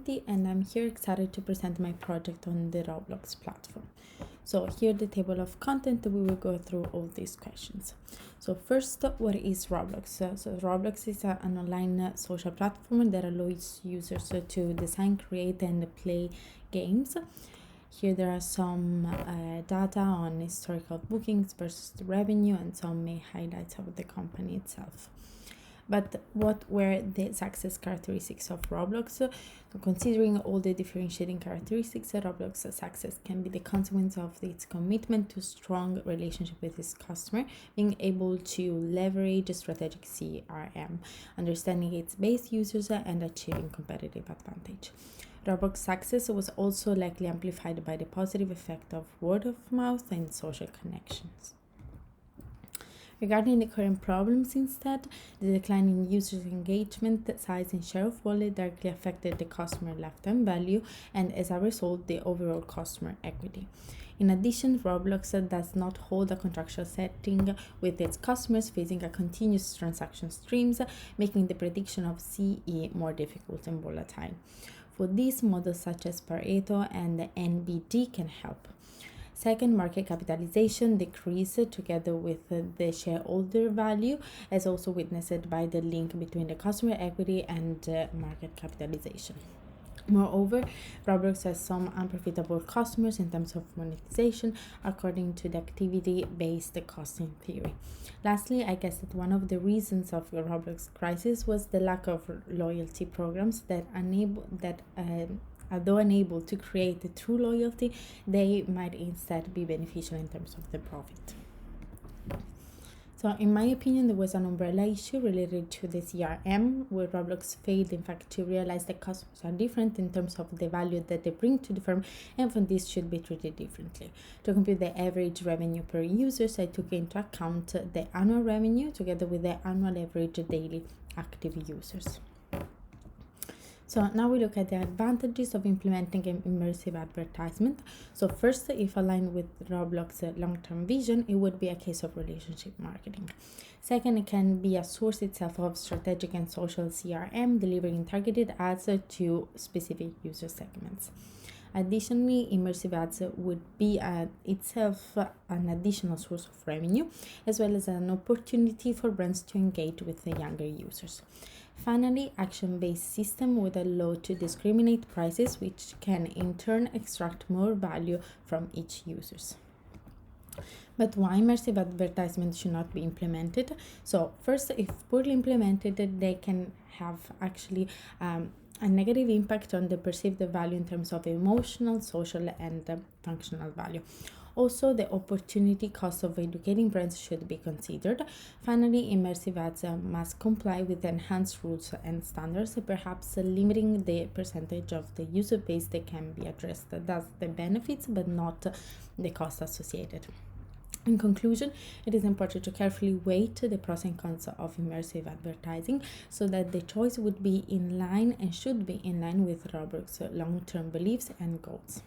Accorinti, and I'm here excited to present my project on the Roblox platform. So here the table of content, we will go through all these questions. So first, what is Roblox? So Roblox is an online social platform that allows users to design, create, and play games. Here there are some data on historical bookings versus the revenue and some main highlights of the company itself. But what were the success characteristics of Roblox? So considering all the differentiating characteristics, Roblox's success can be the consequence of its commitment to strong relationship with its customer, being able to leverage strategic CRM, understanding its base users, and achieving competitive advantage. Roblox's success was also likely amplified by the positive effect of word of mouth and social connections. Regarding the current problems instead, the decline in users' engagement, size, and share of wallet directly affected the customer lifetime value and as a result, the overall customer equity. In addition, Roblox does not hold a contractual setting with its customers, facing a continuous transaction streams, making the prediction of CE more difficult and volatile. For these, models such as Pareto and NBD can help. Second, market capitalization decrease together with the shareholder value, as also witnessed by the link between the customer equity and market capitalization. Moreover, Roblox has some unprofitable customers in terms of monetization according to the activity-based costing theory. Lastly, I guess that one of the reasons of the Roblox crisis was the lack of loyalty programs that although unable to create true loyalty, they might instead be beneficial in terms of the profit. So in my opinion, there was an umbrella issue related to the CRM, where Roblox failed in fact to realize that customers are different in terms of the value that they bring to the firm, and for this should be treated differently. To compute the average revenue per user, I took into account the annual revenue together with the annual average daily active users. So now we look at the advantages of implementing an immersive advertisement. So first, if aligned with Roblox's long-term vision, it would be a case of relationship marketing. Second, it can be a source itself of strategic and social CRM, delivering targeted ads to specific user segments. Additionally, immersive ads would be itself an additional source of revenue, as well as an opportunity for brands to engage with the younger users. Finally, action-based system would allow to discriminate prices, which can in turn extract more value from each users. But why immersive advertisement should not be implemented? So first, if poorly implemented, they can have actually a negative impact on the perceived value in terms of emotional, social, and functional value. Also, the opportunity cost of educating brands should be considered. Finally, immersive ads must comply with enhanced rules and standards, perhaps limiting the percentage of the user base that can be addressed. Thus, the benefits, but not the cost associated. In conclusion, it is important to carefully weigh the pros and cons of immersive advertising so that the choice would be in line and should be in line with Roblox's long-term beliefs and goals.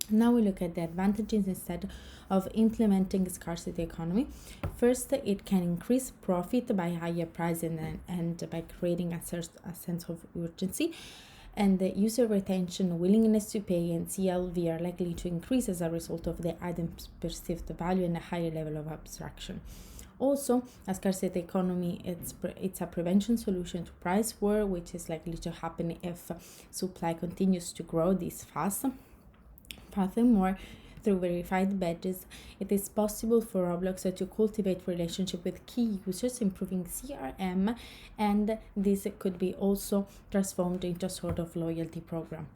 Now we look at the advantages instead of implementing scarcity economy. First, it can increase profit by higher pricing and by creating a sense of urgency. And the user retention, willingness to pay, and CLV are likely to increase as a result of the item's perceived value and a higher level of abstraction. Also, a scarcity economy, it's a prevention solution to price war, which is likely to happen if supply continues to grow this fast. Furthermore, through verified badges, it is possible for Roblox to cultivate relationship with key users, improving CRM, and this could be also transformed into a sort of loyalty program.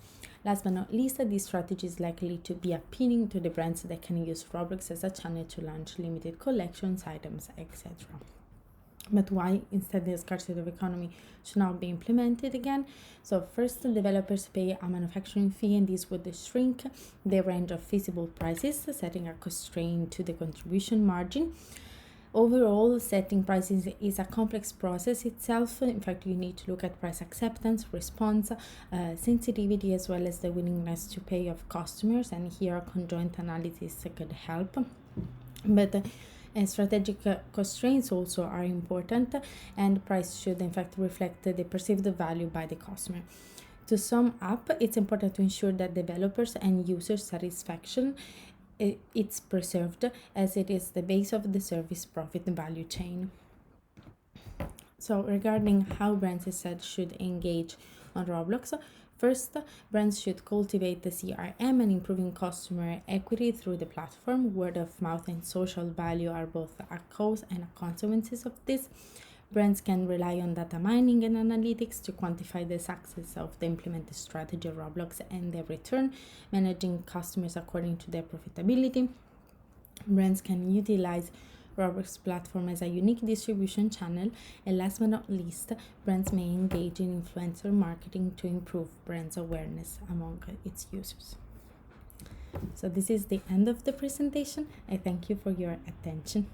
Last but not least, this strategy is likely to be appealing to the brands that can use Roblox as a channel to launch limited collections, items, etc. But why instead the scarcity of economy should not be implemented again? So first, developers pay a manufacturing fee, and this would shrink the range of feasible prices, setting a constraint to the contribution margin. Overall, setting prices is a complex process itself. In fact, you need to look at price acceptance, response, sensitivity, as well as the willingness to pay of customers, and here conjoint analysis could help. But strategic constraints also are important, and price should in fact reflect the perceived value by the customer. To sum up, it's important to ensure that developers and user satisfaction it's preserved, as it is the base of the service profit value chain. So regarding how brands said should engage on Roblox, first, brands should cultivate the CRM and improving customer equity through the platform. Word of mouth and social value are both a cause and a consequences of this. Brands can rely on data mining and analytics to quantify the success of the implemented strategy of Roblox and their return, managing customers according to their profitability. Brands can utilize Roblox platform as a unique distribution channel, and last but not least, brands may engage in influencer marketing to improve brand's awareness among its users. So this is the end of the presentation. I thank you for your attention.